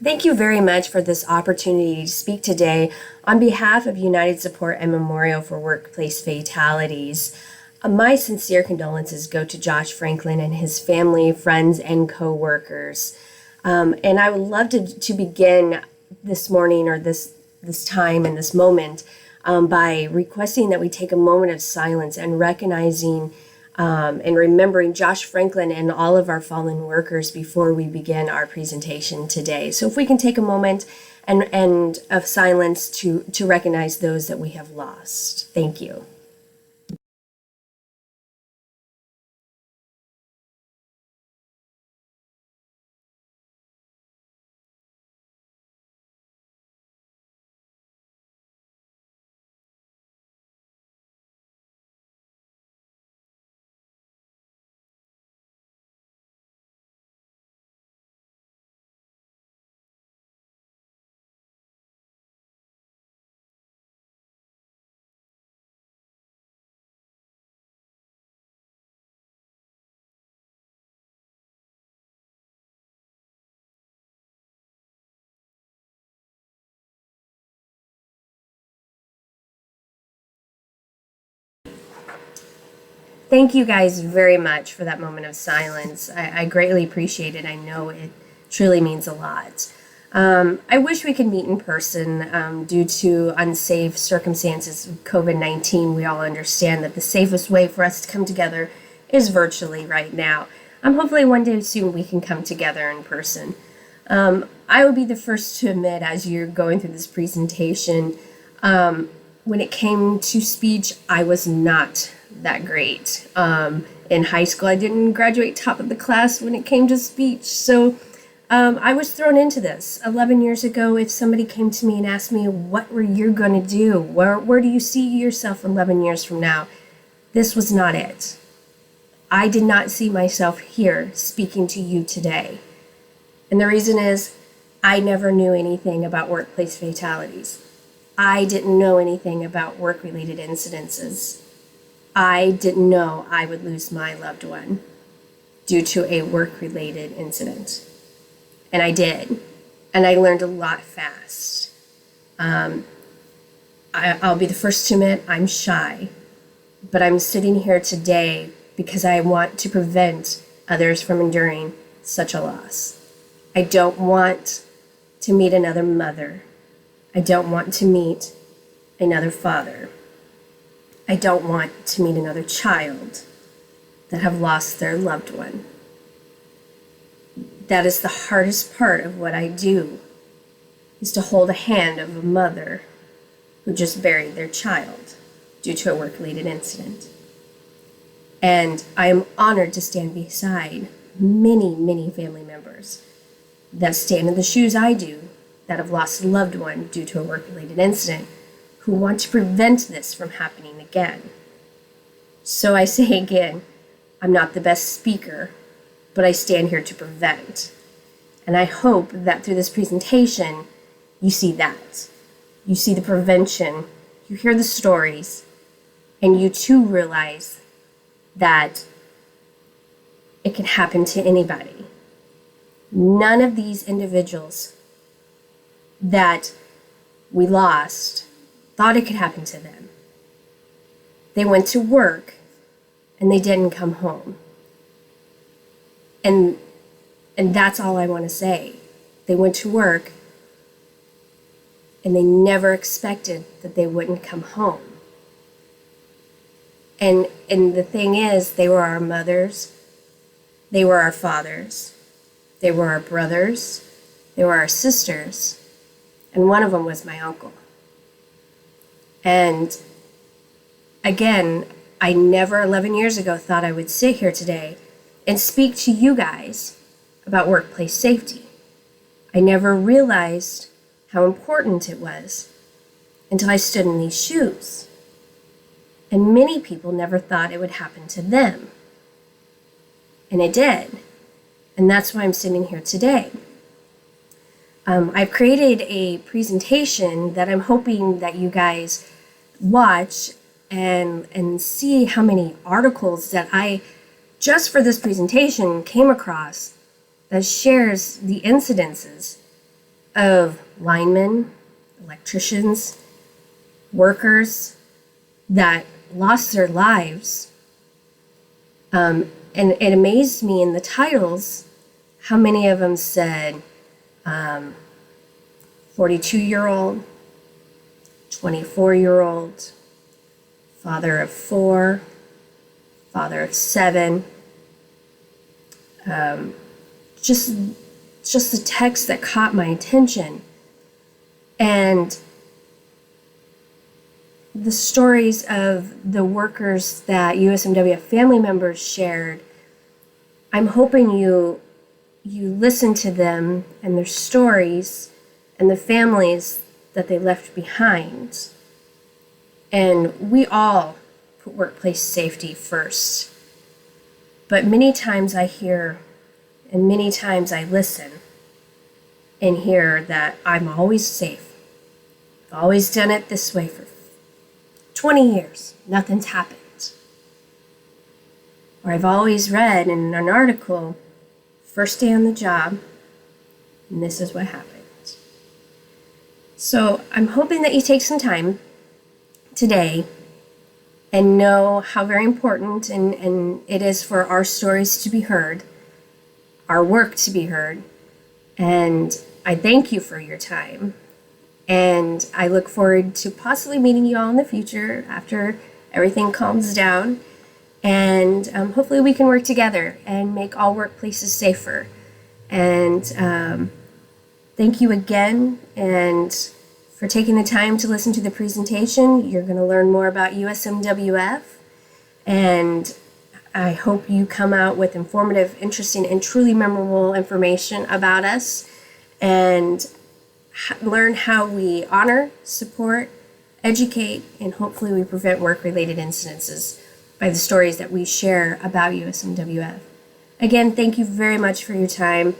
Thank you very much for this opportunity to speak today on behalf of United Support and Memorial for Workplace Fatalities. My sincere condolences go to Josh Franklin and his family, friends, and co-workers. And I would love to begin this morning or this time and this moment by requesting that we take a moment of silence and recognizing and remembering Josh Franklin and all of our fallen workers before we begin our presentation today. So if we can take a moment and of silence to recognize those that we have lost. Thank you. Thank you guys very much for that moment of silence. I greatly appreciate it. I know it truly means a lot. I wish we could meet in person due to unsafe circumstances of COVID-19. We all understand that the safest way for us to come together is virtually right now. Hopefully one day soon we can come together in person. I will be the first to admit, as you're going through this presentation, when it came to speech, I was not that great. In high school, I didn't graduate top of the class when it came to speech. So I was thrown into this. 11 years ago, if somebody came to me and asked me, what were you going to do? Where do you see yourself 11 years from now? This was not it. I did not see myself here speaking to you today. And the reason is I never knew anything about workplace fatalities. I didn't know anything about work-related incidences. I didn't know I would lose my loved one due to a work-related incident. And I did. And I learned a lot fast. I'll be the first to admit I'm shy. But I'm sitting here today because I want to prevent others from enduring such a loss. I don't want to meet another mother. I don't want to meet another father. I don't want to meet another child that have lost their loved one. That is the hardest part of what I do, is to hold a hand of a mother who just buried their child due to a work-related incident. And I am honored to stand beside many, many family members that stand in the shoes I do, that have lost a loved one due to a work-related incident, who want to prevent this from happening again. So I say again, I'm not the best speaker, but I stand here to prevent. And I hope that through this presentation, you see that. You see the prevention, you hear the stories, and you too realize that it can happen to anybody. None of these individuals that we lost thought it could happen to them. They went to work and they didn't come home. And that's all I want to say. They went to work and they never expected that they wouldn't come home. And the thing is, they were our mothers, they were our fathers, they were our brothers, they were our sisters, and one of them was my uncle. And again, I never 11 years ago thought I would sit here today and speak to you guys about workplace safety. I never realized how important it was until I stood in these shoes. And many people never thought it would happen to them. And it did. And that's why I'm sitting here today. I've created a presentation that I'm hoping that you guys watch and see how many articles that I, just for this presentation, came across that shares the incidences of linemen, electricians, workers that lost their lives. And it amazed me in the titles how many of them said 42-year-old, 24-year-old, father of 4, father of 7. Just the text that caught my attention. And the stories of the workers that USMWF family members shared, I'm hoping you listen to them and their stories and the families that they left behind. And we all put workplace safety first. But many times I hear, and many times I listen and hear that I'm always safe. I've always done it this way for 20 years. Nothing's happened. Or I've always read in an article, first day on the job, and this is what happened. So I'm hoping that you take some time today and know how very important and it is for our stories to be heard, our work to be heard. And I thank you for your time. And I look forward to possibly meeting you all in the future after everything calms down. And hopefully we can work together and make all workplaces safer. And thank you again and for taking the time to listen to the presentation. You're going to learn more about USMWF. And I hope you come out with informative, interesting, and truly memorable information about us and learn how we honor, support, educate, and hopefully we prevent work-related incidences by the stories that we share about USMWF. Again, thank you very much for your time,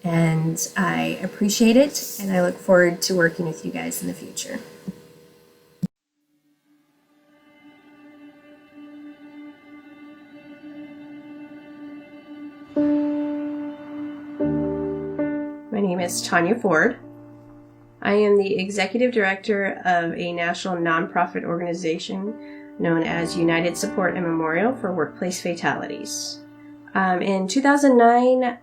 and I appreciate it, and I look forward to working with you guys in the future. My name is Tanya Ford. I am the Executive Director of a national nonprofit organization known as United Support and Memorial for Workplace Fatalities. In 2009,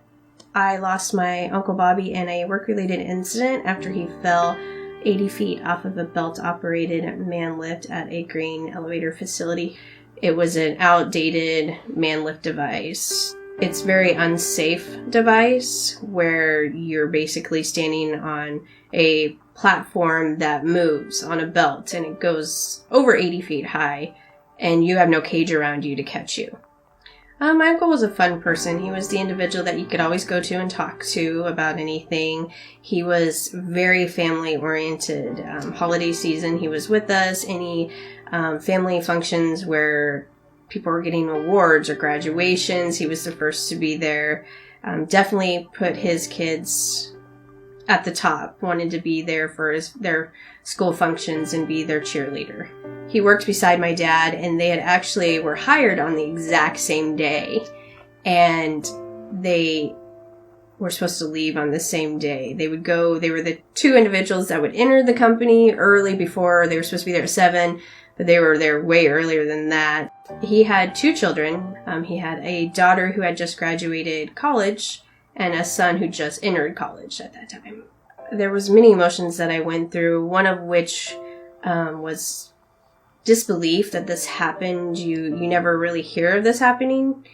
I lost my Uncle Bobby in a work-related incident after he fell 80 feet off of a belt-operated man lift at a grain elevator facility. It was an outdated man lift device. It's a very unsafe device where you're basically standing on a platform that moves on a belt and it goes over 80 feet high and you have no cage around you to catch you. My uncle was a fun person. He was the individual that you could always go to and talk to about anything. He was very family oriented. Holiday season, he was with us. Any family functions where people were getting awards or graduations, he was the first to be there. Definitely put his kids at the top, wanted to be there for their school functions and be their cheerleader. He worked beside my dad, and they had actually were hired on the exact same day, and they were supposed to leave on the same day. They were the two individuals that would enter the company early before they were supposed to be there at 7, but they were there way earlier than that. He had 2 children. He had a daughter who had just graduated college and a son who just entered college at that time. There was many emotions that I went through, one of which was disbelief that this happened. You never really hear of this happening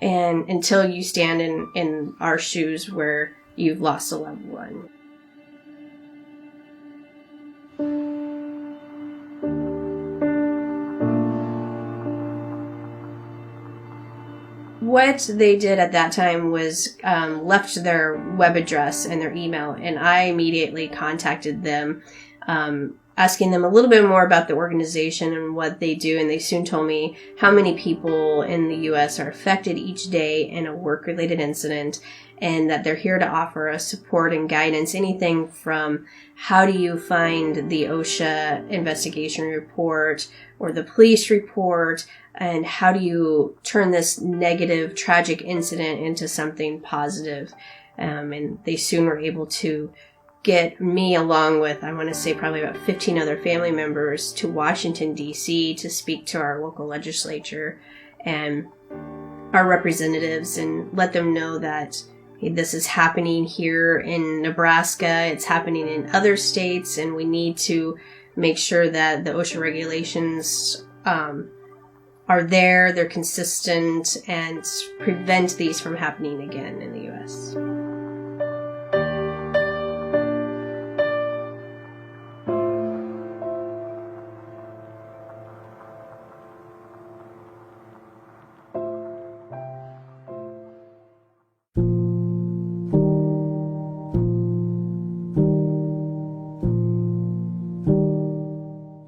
and until you stand in our shoes where you've lost a loved one. What they did at that time was left their web address and their email, and I immediately contacted them, asking them a little bit more about the organization and what they do, and they soon told me how many people in the U.S. are affected each day in a work-related incident, and that they're here to offer us support and guidance, anything from how do you find the OSHA investigation report or the police report, and how do you turn this negative, tragic incident into something positive. And they soon were able to get me, along with, I want to say, probably about 15 other family members, to Washington, D.C. to speak to our local legislature and our representatives and let them know that, hey, this is happening here in Nebraska, it's happening in other states, and we need to make sure that the OSHA regulations are there, they're consistent, and prevent these from happening again in the U.S.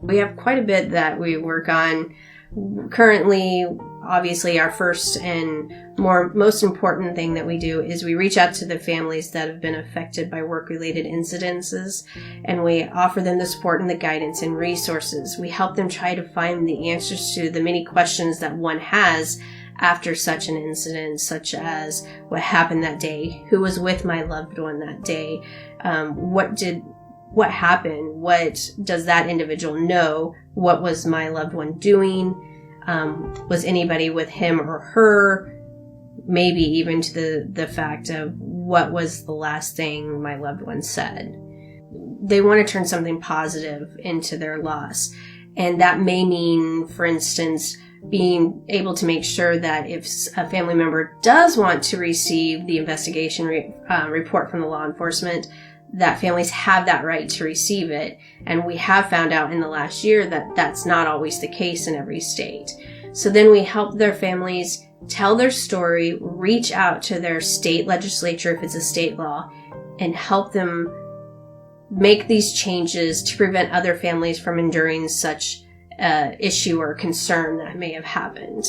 We have quite a bit that we work on. Currently, obviously, our first and most important thing that we do is we reach out to the families that have been affected by work-related incidences, and we offer them the support and the guidance and resources. We help them try to find the answers to the many questions that one has after such an incident, such as what happened that day, who was with my loved one that day, what happened? What does that individual know? What was my loved one doing? Was anybody with him or her? Maybe even to the fact of what was the last thing my loved one said. They want to turn something positive into their loss. And that may mean, for instance, being able to make sure that if a family member does want to receive the investigation report from the law enforcement, that families have that right to receive it. And we have found out in the last year that that's not always the case in every state. So then we help their families tell their story, reach out to their state legislature if it's a state law, and help them make these changes to prevent other families from enduring such issue or concern that may have happened.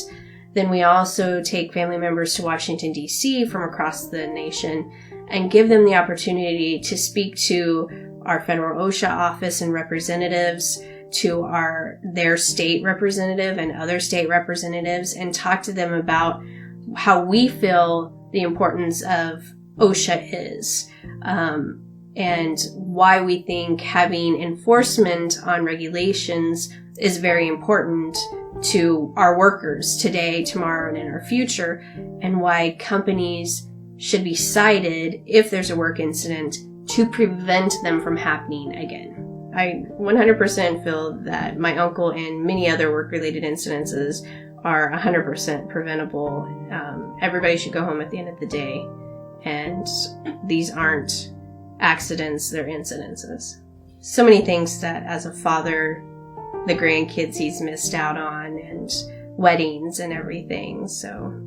Then we also take family members to Washington, D.C. from across the nation and give them the opportunity to speak to our federal OSHA office and representatives, to their state representative and other state representatives, and talk to them about how we feel the importance of OSHA is, and why we think having enforcement on regulations is very important to our workers today, tomorrow, and in our future, and why companies should be cited if there's a work incident to prevent them from happening again. I 100% feel that my uncle and many other work-related incidences are 100% preventable. Everybody should go home at the end of the day, and these aren't accidents, they're incidences. So many things that as a father, the grandkids he's missed out on, and weddings and everything.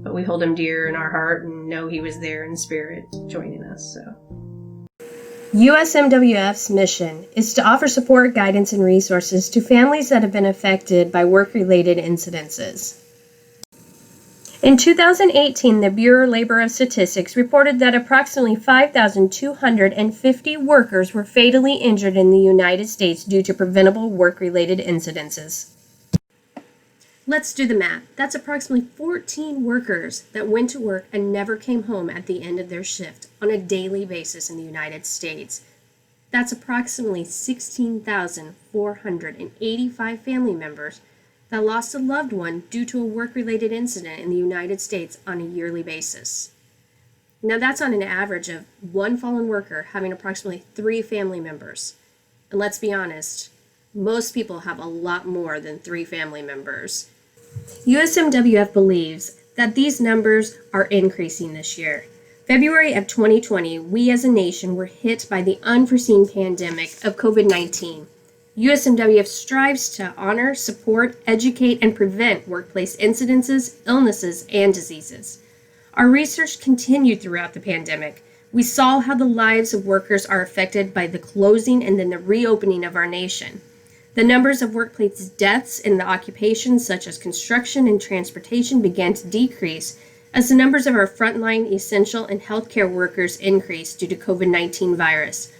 But we hold him dear in our heart and know he was there in spirit joining us. USMWF's mission is to offer support, guidance, and resources to families that have been affected by work-related incidences. In 2018, the Bureau of Labor Statistics reported that approximately 5,250 workers were fatally injured in the United States due to preventable work-related incidences. Let's do the math. That's approximately 14 workers that went to work and never came home at the end of their shift on a daily basis in the United States. That's approximately 16,485 family members that lost a loved one due to a work-related incident in the United States on a yearly basis. Now that's on an average of one fallen worker having approximately 3 family members. And let's be honest, most people have a lot more than 3 family members. USMWF believes that these numbers are increasing this year. February of 2020, we as a nation were hit by the unforeseen pandemic of COVID-19. USMWF strives to honor, support, educate, and prevent workplace incidences, illnesses, and diseases. Our research continued throughout the pandemic. We saw how the lives of workers are affected by the closing and then the reopening of our nation. The numbers of workplace deaths in the occupations such as construction and transportation began to decrease as the numbers of our frontline, essential, and healthcare workers increased due to COVID-19 virus.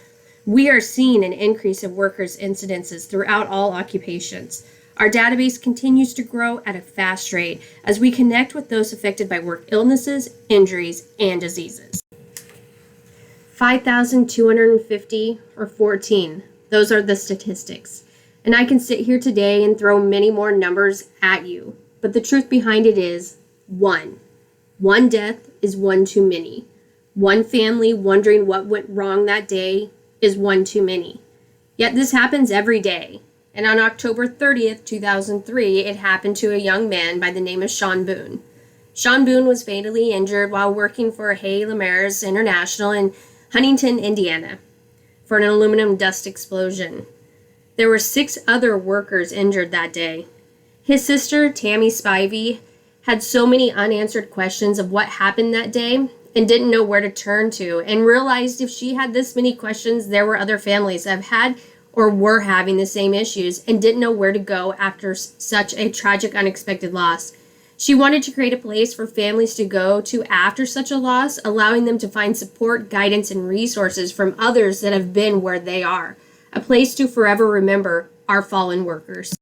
We are seeing an increase of workers' incidences throughout all occupations. Our database continues to grow at a fast rate as we connect with those affected by work illnesses, injuries, and diseases. 5,250 or 14. Those are the statistics. And I can sit here today and throw many more numbers at you. But the truth behind it is one. One death is one too many. One family wondering what went wrong that day is one too many. Yet this happens every day. And on October 30th, 2003, it happened to a young man by the name of Sean Boone. Sean Boone was fatally injured while working for Hay Lamers International in Huntington, Indiana, for an aluminum dust explosion. There were 6 other workers injured that day. His sister, Tammy Spivey, had so many unanswered questions of what happened that day and didn't know where to turn to, and realized if she had this many questions, there were other families that have had or were having the same issues and didn't know where to go after such a tragic, unexpected loss. She wanted to create a place for families to go to after such a loss, allowing them to find support, guidance, and resources from others that have been where they are. A place to forever remember our fallen workers.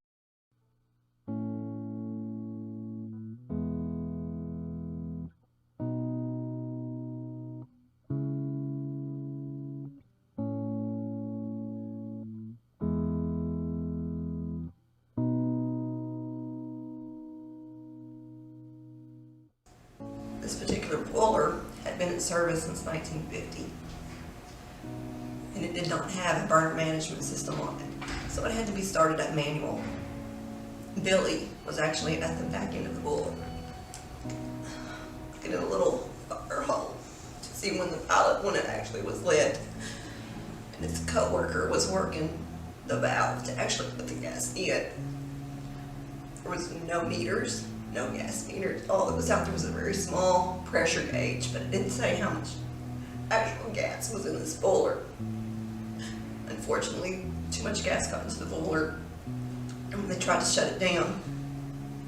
This particular boiler had been in service since 1950, and it did not have a burner management system on it, so it had to be started at manual. Billy was actually at the back end of the boiler, looking at a little fire hole to see when it actually was lit, and his co-worker was working the valve to actually put the gas in. There was no meters, no gas meters. All that was out there was a very small pressure gauge, but it didn't say how much actual gas was in this boiler. Unfortunately, too much gas got into the boiler, and when they tried to shut it down,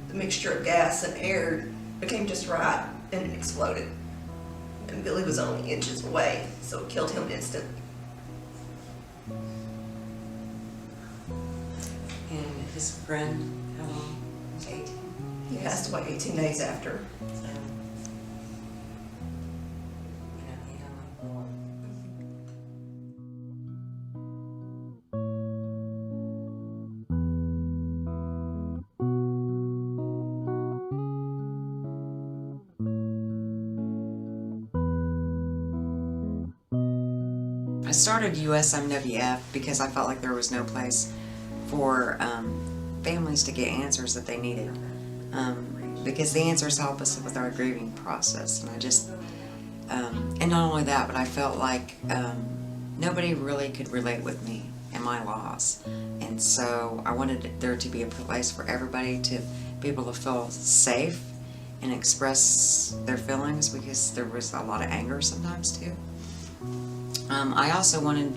the mixture of gas and air became just right, and it exploded. And Billy was only inches away, so it killed him instantly. And his friend, how long? Was 18? He passed away 18 days after. So, he hung on the wall. I started USMWF because I felt like there was no place for families to get answers that they needed, because the answers help us with our grieving process. And I just, and not only that, but I felt like nobody really could relate with me and my loss. And so I wanted there to be a place for everybody to be able to feel safe and express their feelings, because there was a lot of anger sometimes too. I also wanted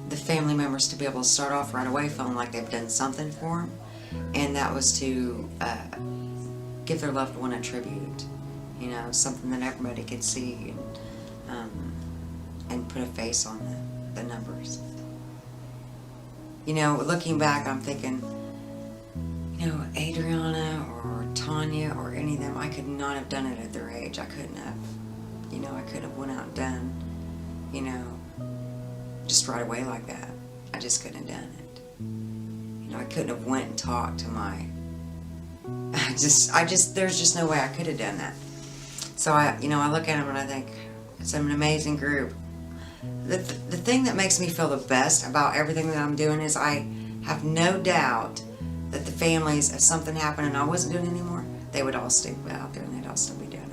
the family members to be able to start off right away feeling like they've done something for them, and that was to give their loved one a tribute, something that everybody could see, and put a face on the numbers. Looking back, I'm thinking, Adriana or Tanya or any of them, I could not have done it at their age. I couldn't have. I could have went out and done, just right away like that. I just couldn't have done it. I couldn't have went and talked to my, there's just no way I could have done that. So I look at them and I think, it's an amazing group. The thing that makes me feel the best about everything that I'm doing is I have no doubt that the families, if something happened and I wasn't doing it anymore, they would all stay out there and they'd all still be doing it.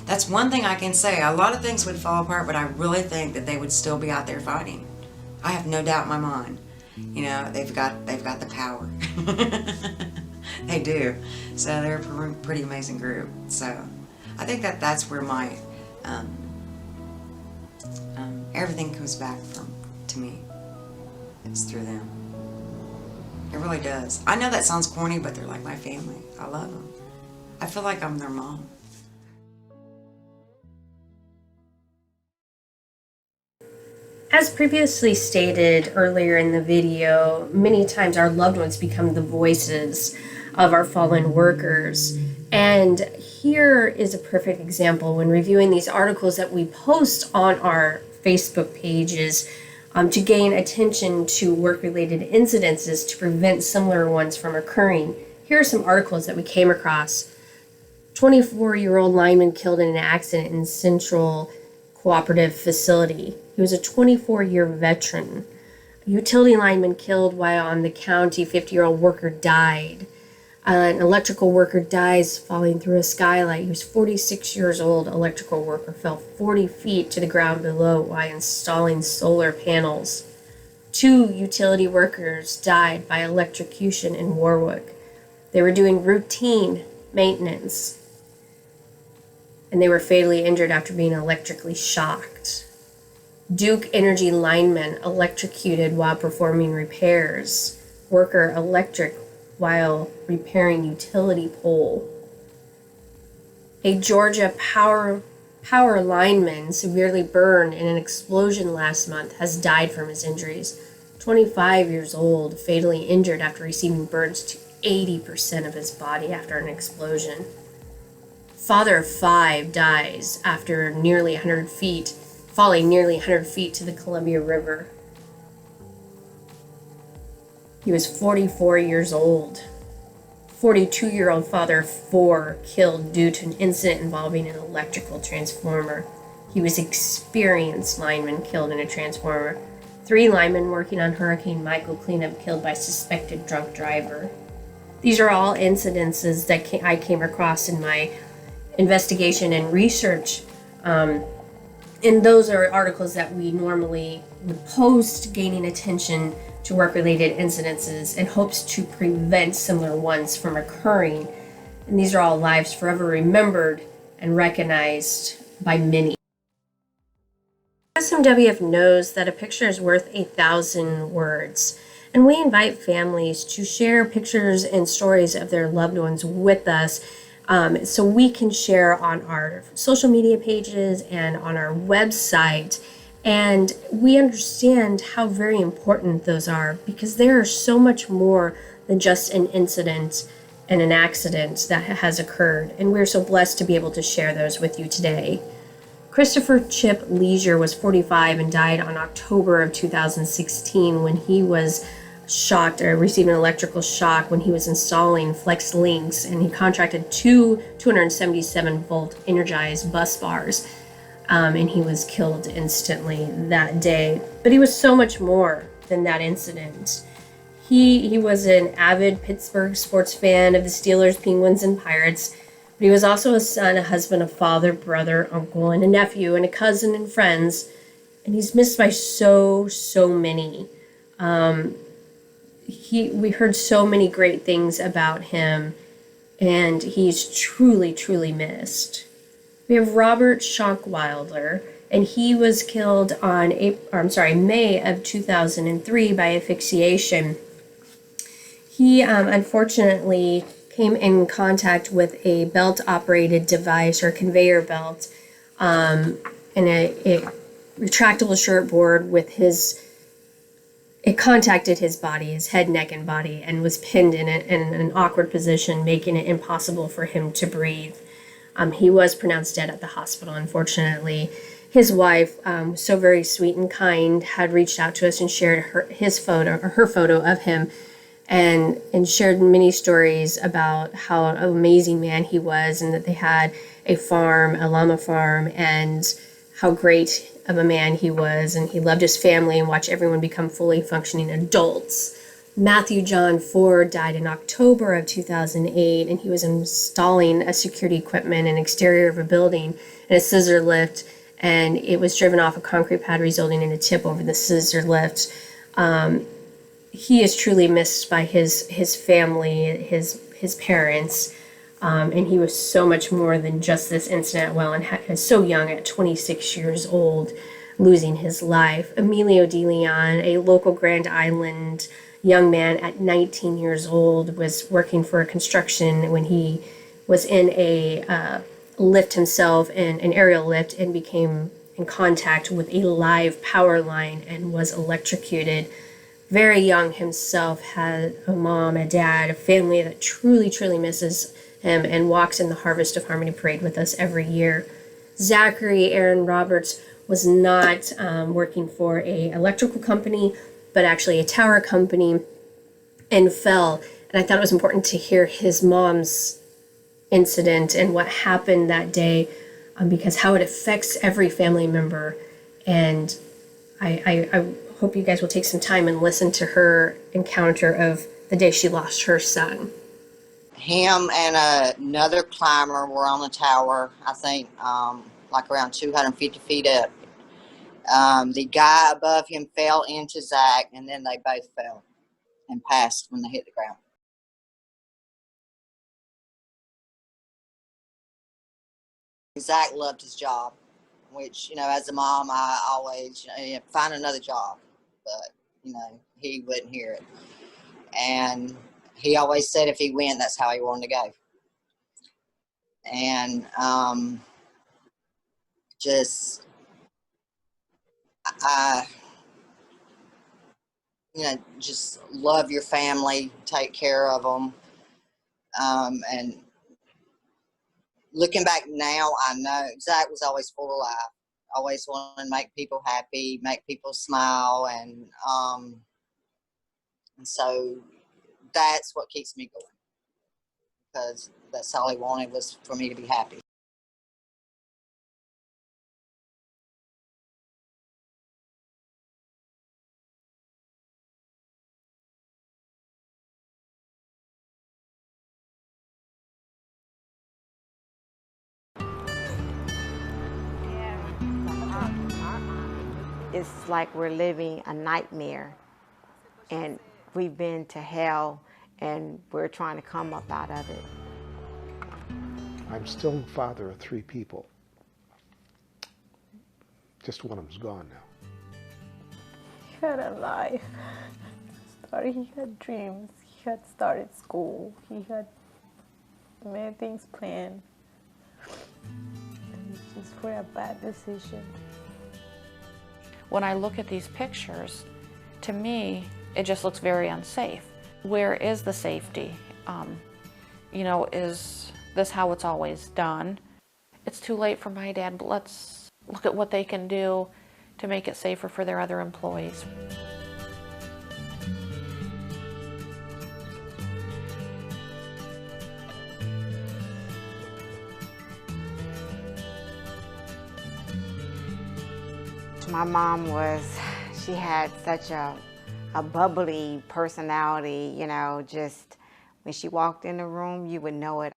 That's one thing I can say. A lot of things would fall apart, but I really think that they would still be out there fighting. I have no doubt in my mind. They've got the power. They do. So they're a pretty amazing group. So I think that's where my everything comes back to me. It's through them. It really does. I know that sounds corny, but they're like my family. I love them. I feel like I'm their mom. As previously stated earlier in the video, many times our loved ones become the voices of our fallen workers. And here is a perfect example when reviewing these articles that we post on our Facebook pages to gain attention to work-related incidences to prevent similar ones from occurring. Here are some articles that we came across. 24-year-old lineman killed in an accident in Central Cooperative Facility. He was a 24-year veteran. A utility lineman killed while on the county. 50-year-old worker died. An electrical worker dies falling through a skylight. He was 46 years old. Electrical worker fell 40 feet to the ground below while installing solar panels. 2 utility workers died by electrocution in Warwick. They were doing routine maintenance, and they were fatally injured after being electrically shocked. Duke Energy lineman electrocuted while performing repairs. Worker electric while repairing utility pole. A Georgia power lineman severely burned in an explosion last month has died from his injuries. 25 years old, fatally injured after receiving burns to 80% of his body after an explosion. Father of 5 dies after falling nearly 100 feet to the Columbia River. He was 44 years old. 42-year-old father of 4 killed due to an incident involving an electrical transformer. He was experienced lineman killed in a transformer. 3 linemen working on Hurricane Michael cleanup killed by suspected drunk driver. These are all incidences that I came across in my investigation and research. And those are articles that we normally would post, gaining attention to work-related incidences in hopes to prevent similar ones from occurring. And these are all lives forever remembered and recognized by many. SMWF knows that a picture is worth 1,000 words, and we invite families to share pictures and stories of their loved ones with us, so we can share on our social media pages and on our website. And we understand how very important those are, because there are so much more than just an incident and an accident that has occurred. And we're so blessed to be able to share those with you today. Christopher Chip Leisure was 45 and died on October of 2016 when he was shocked or received an electrical shock when he was installing flex links, and he contracted 2 277 volt energized bus bars. And he was killed instantly that day. But he was so much more than that incident. He was an avid Pittsburgh sports fan of the Steelers, Penguins, and Pirates. But he was also a son, a husband, a father, brother, uncle, and a nephew, and a cousin and friends. And he's missed by so many. We heard so many great things about him, and he's truly missed. We have Robert Schonkweiler, and he was killed on May of 2003 by asphyxiation. He unfortunately came in contact with a belt-operated device or conveyor belt and a retractable shortboard with it contacted his body, his head, neck, and body, and was pinned in an awkward position, making it impossible for him to breathe. He was pronounced dead at the hospital, unfortunately. His wife, so very sweet and kind, had reached out to us and shared her photo of him, and shared many stories about how an amazing man he was, and that they had a llama farm, and how great of a man he was, and he loved his family and watched everyone become fully functioning adults. Matthew John Ford died in October of 2008, and he was installing a security equipment in the exterior of a building in a scissor lift, and it was driven off a concrete pad, resulting in a tip over the scissor lift. He is truly missed by his family, his parents, and he was so much more than just this incident. And so young, at 26 years old, losing his life. Emilio De Leon, a local Grand Island young man at 19 years old, was working for a construction when he was in a lift himself, an aerial lift, and became in contact with a live power line and was electrocuted. Very young himself, had a mom, a dad, a family that truly misses him and walks in the Harvest of Harmony parade with us every year. Zachary Aaron Roberts was not working for a electrical company, but actually a tower company, and fell. And I thought it was important to hear his mom's incident and what happened that day, because how it affects every family member. And I hope you guys will take some time and listen to her encounter of the day she lost her son. Him and another climber were on the tower, I think, like around 250 feet up. The guy above him fell into Zach, and then they both fell and passed when they hit the ground. Zach loved his job, which, as a mom, I always, find another job. But, he wouldn't hear it. And he always said if he went, that's how he wanted to go. And I just love your family, take care of them. And looking back now, I know Zach was always full of life, always wanting to make people happy, make people smile. And so that's what keeps me going, because that's all he wanted, was for me to be happy. It's like we're living a nightmare, and we've been to hell, and we're trying to come up out of it. I'm still the father of 3 people. Just one of them's gone now. He had a life. He had dreams. He had started school. He had many things planned. And it's just for a bad decision. When I look at these pictures, to me, it just looks very unsafe. Where is the safety? Is this how it's always done? It's too late for my dad, but let's look at what they can do to make it safer for their other employees. My mom she had such a bubbly personality, just when she walked in the room, you would know it.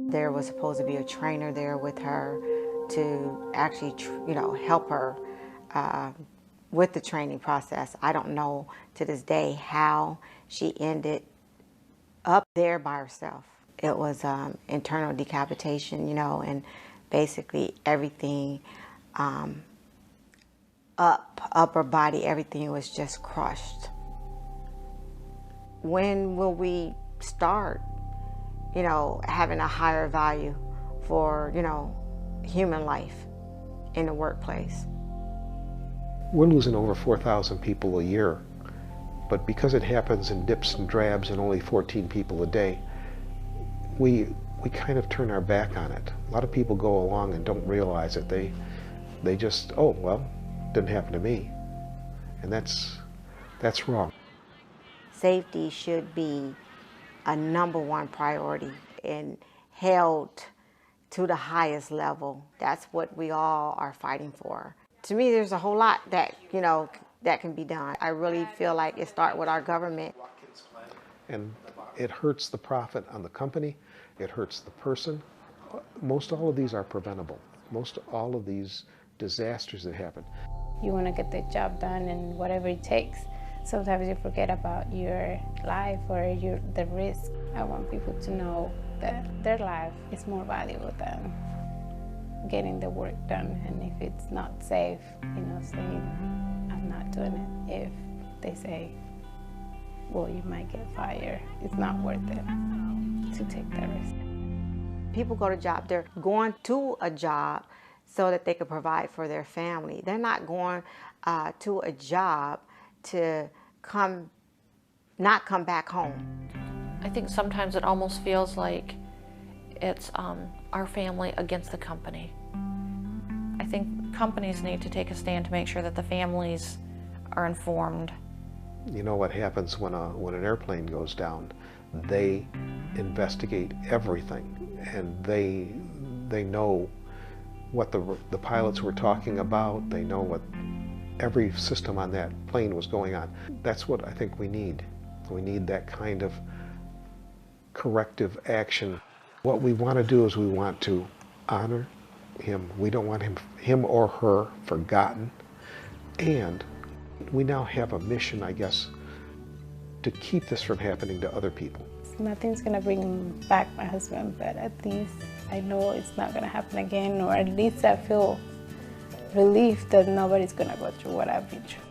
There was supposed to be a trainer there with her to actually, help her with the training process. I don't know to this day how she ended up there by herself. It was internal decapitation, and basically everything, upper body, everything was just crushed. When will we start, having a higher value for, human life in the workplace? We're losing over 4,000 people a year, but because it happens in dips and drabs and only 14 people a day, we kind of turn our back on it. A lot of people go along and don't realize it. They just, oh, well, didn't happen to me. And that's wrong. Safety should be a #1 priority and held to the highest level. That's what we all are fighting for. To me, there's a whole lot that, that can be done. I really feel like it starts with our government. And it hurts the profit on the company. It hurts the person. Most all of these are preventable. Most all of these disasters that happen. You want to get the job done and whatever it takes. Sometimes you forget about your life or the risk. I want people to know that their life is more valuable than getting the work done. And if it's not safe, saying, I'm not doing it. If they say, well, you might get fired, it's not worth it to take that risk. People go to jobs, they're going to a job so that they can provide for their family. They're not going to a job to not come back home. I think sometimes it almost feels like it's our family against the company. think companies need to take a stand to make sure that the families are informed. You know what happens when an airplane goes down? They investigate everything, and they know what the pilots were talking about. They know what every system on that plane was going on. That's what I think we need. We need that kind of corrective action. What we want to do is we want to honor him. We don't want him or her forgotten. And we now have a mission, I guess, to keep this from happening to other people. Nothing's gonna bring back my husband, but at least I know it's not gonna happen again, or at least I feel relief that nobody's gonna go through what I've been through.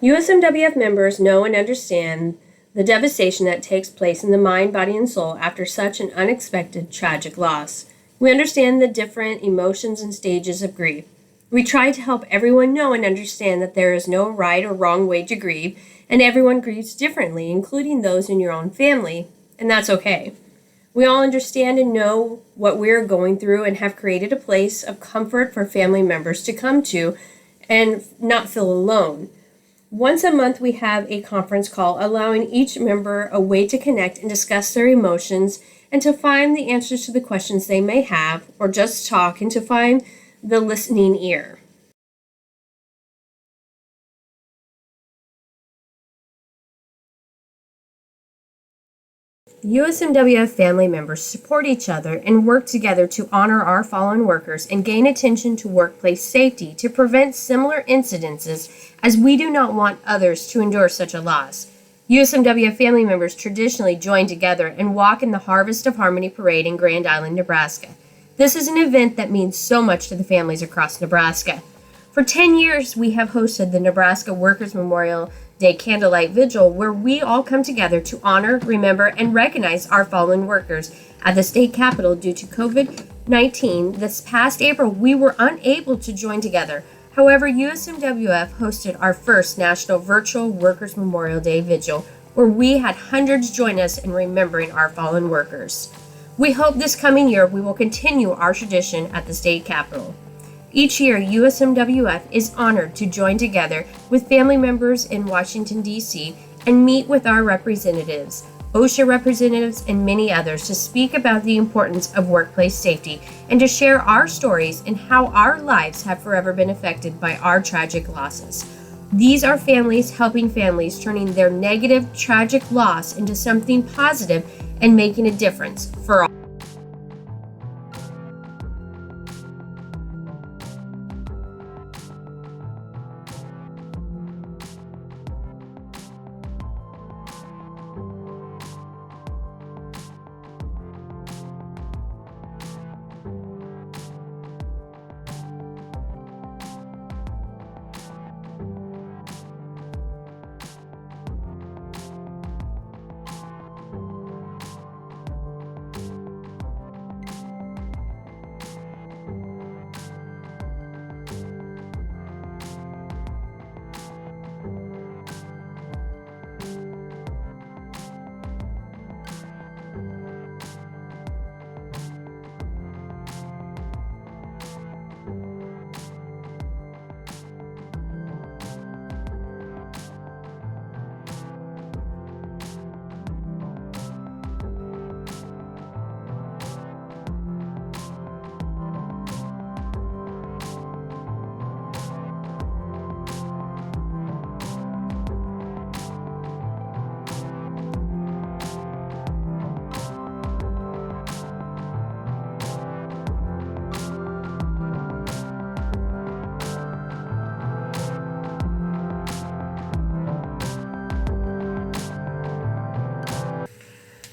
USMWF members know and understand the devastation that takes place in the mind, body, and soul after such an unexpected, tragic loss. We understand the different emotions and stages of grief. We try to help everyone know and understand that there is no right or wrong way to grieve, and everyone grieves differently, including those in your own family, and that's okay. We all understand and know what we're going through and have created a place of comfort for family members to come to and not feel alone. Once a month, we have a conference call allowing each member a way to connect and discuss their emotions and to find the answers to the questions they may have, or just talk and to find the listening ear. USMWF family members support each other and work together to honor our fallen workers and gain attention to workplace safety to prevent similar incidences, as we do not want others to endure such a loss. USMWF family members traditionally join together and walk in the Harvest of Harmony Parade in Grand Island, Nebraska. This is an event that means so much to the families across Nebraska. For 10 years, we have hosted the Nebraska Workers Memorial Day Candlelight Vigil, where we all come together to honor, remember, and recognize our fallen workers. At the state capitol, due to COVID-19, this past April, we were unable to join together. However, USMWF hosted our first national virtual Workers Memorial Day Vigil, where we had hundreds join us in remembering our fallen workers. We hope this coming year we will continue our tradition at the state capitol. Each year, USMWF is honored to join together with family members in Washington, D.C., and meet with our representatives, OSHA representatives, and many others to speak about the importance of workplace safety and to share our stories and how our lives have forever been affected by our tragic losses. These are families helping families, turning their negative, tragic loss into something positive and making a difference for all.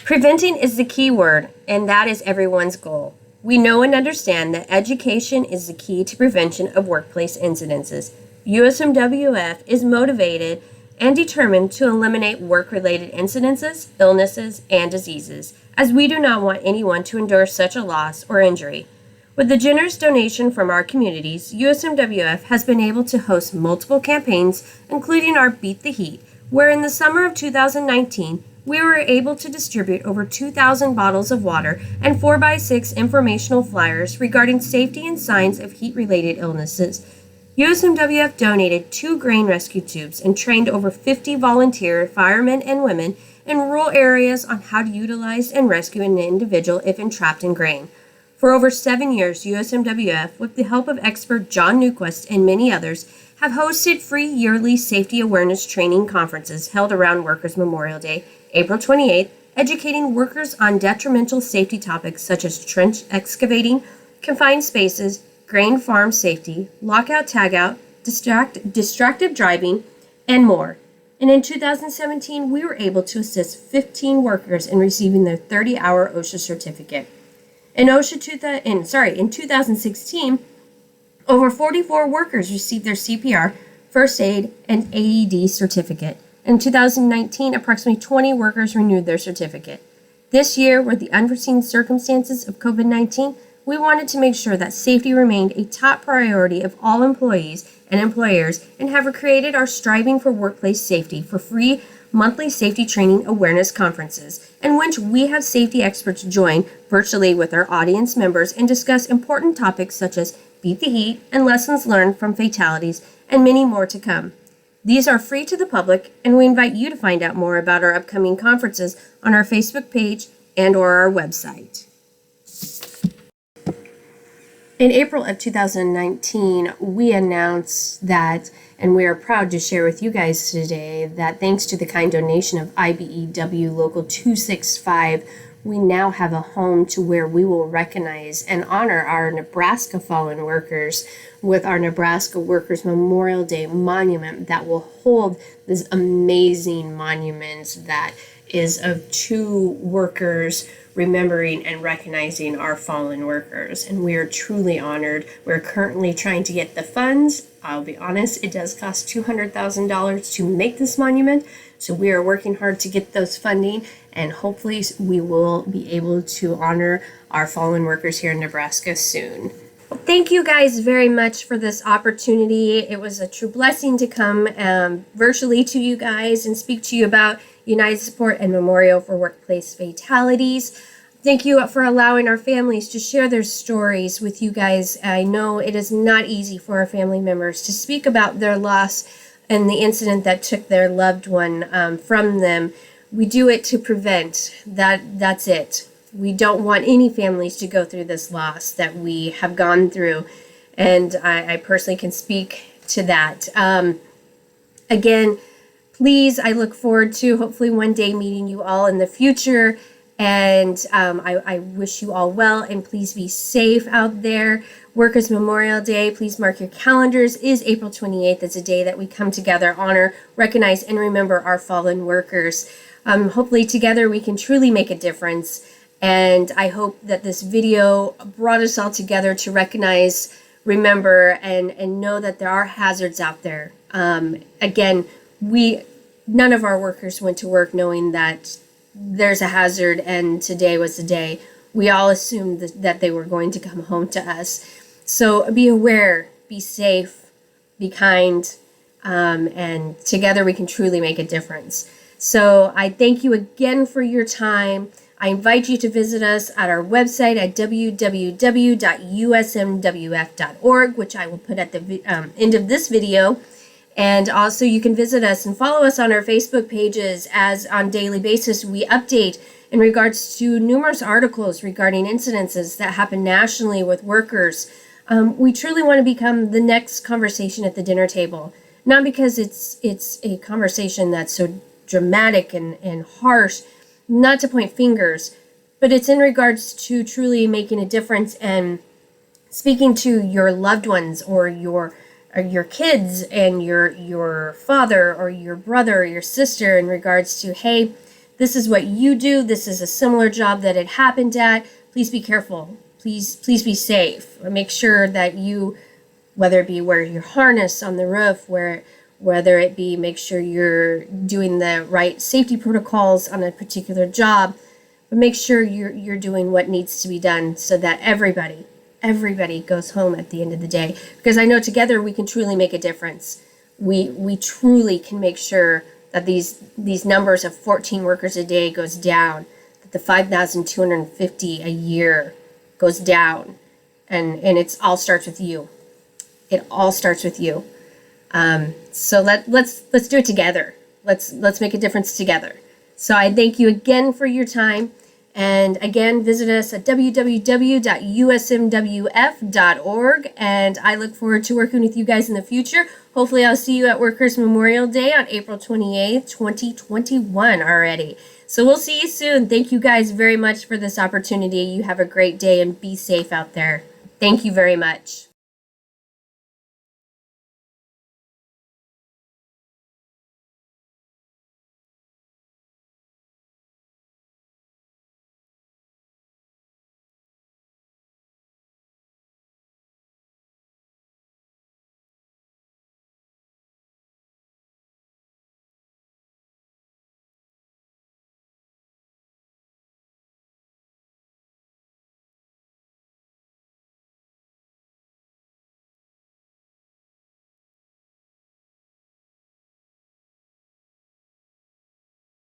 Preventing is the key word, and that is everyone's goal. We know and understand that education is the key to prevention of workplace incidences. USMWF is motivated and determined to eliminate work-related incidences, illnesses, and diseases, as we do not want anyone to endure such a loss or injury. With the generous donation from our communities, USMWF has been able to host multiple campaigns, including our Beat the Heat, where in the summer of 2019, we were able to distribute over 2,000 bottles of water and 4x6 informational flyers regarding safety and signs of heat-related illnesses. USMWF donated 2 grain rescue tubes and trained over 50 volunteer firemen and women in rural areas on how to utilize and rescue an individual if entrapped in grain. For over 7 years, USMWF, with the help of expert John Newquist and many others, have hosted free yearly safety awareness training conferences held around Workers' Memorial Day, April 28th, educating workers on detrimental safety topics such as trench excavating, confined spaces, grain farm safety, lockout tagout, distracted driving, and more. And in 2017, we were able to assist 15 workers in receiving their 30-hour OSHA certificate. In 2016, over 44 workers received their CPR, first aid, and AED certificate. In 2019, approximately 20 workers renewed their certificate. This year, with the unforeseen circumstances of COVID-19, we wanted to make sure that safety remained a top priority of all employees and employers and have created our Striving for Workplace Safety for free monthly safety training awareness conferences, in which we have safety experts join virtually with our audience members and discuss important topics such as Beat the Heat and lessons learned from fatalities and many more to come. These are free to the public, and we invite you to find out more about our upcoming conferences on our Facebook page and or our website. In April of 2019, we announced that, and we are proud to share with you guys today, that thanks to the kind donation of IBEW Local 265, we now have a home to where we will recognize and honor our Nebraska fallen workers with our Nebraska Workers Memorial Day monument that will hold this amazing monument that is of 2 workers remembering and recognizing our fallen workers. And we are truly honored. We're currently trying to get the funds. I'll be honest, it does cost $200,000 to make this monument. So we are working hard to get those funding, and hopefully we will be able to honor our fallen workers here in Nebraska soon. Thank you guys very much for this opportunity. It was a true blessing to come virtually to you guys and speak to you about United Support and Memorial for Workplace Fatalities. Thank you for allowing our families to share their stories with you guys. I know it is not easy for our family members to speak about their loss and the incident that took their loved one from them. We do it to prevent. That's it. We don't want any families to go through this loss that we have gone through. And I personally can speak to that. Again, please, I look forward to hopefully one day meeting you all in the future. And I wish you all well, and please be safe out there. Workers' Memorial Day, please mark your calendars, is April 28th. It's a day that we come together, honor, recognize, and remember our fallen workers. Hopefully together we can truly make a difference. And I hope that this video brought us all together to recognize, remember, and know that there are hazards out there. Again, none of our workers went to work knowing that there's a hazard and today was the day. We all assumed that they were going to come home to us. So be aware, be safe, be kind, and together we can truly make a difference. So I thank you again for your time. I invite you to visit us at our website at www.usmwf.org, which I will put at the end of this video. And also you can visit us and follow us on our Facebook pages, as on a daily basis we update in regards to numerous articles regarding incidences that happen nationally with workers. We truly want to become the next conversation at the dinner table, not because it's a conversation that's so dramatic and harsh, not to point fingers, but it's in regards to truly making a difference and speaking to your loved ones or your kids and your father or your brother or your sister in regards to, hey, this is what you do. This is a similar job that it happened at. Please be careful. Please be safe. Make sure that you, whether it be wear your harness on the roof, whether it be make sure you're doing the right safety protocols on a particular job, but make sure you're doing what needs to be done so that everybody goes home at the end of the day. Because I know together we can truly make a difference. We truly can make sure that these numbers of 14 workers a day goes down, that the 5,250 a year goes down, and it all starts with you. It all starts with you. So let's do it together. Let's make a difference together. So I thank you again for your time. And again, visit us at www.usmwf.org. And I look forward to working with you guys in the future. Hopefully I'll see you at Workers' Memorial Day on April 28th, 2021 already. So we'll see you soon. Thank you guys very much for this opportunity. You have a great day and be safe out there. Thank you very much.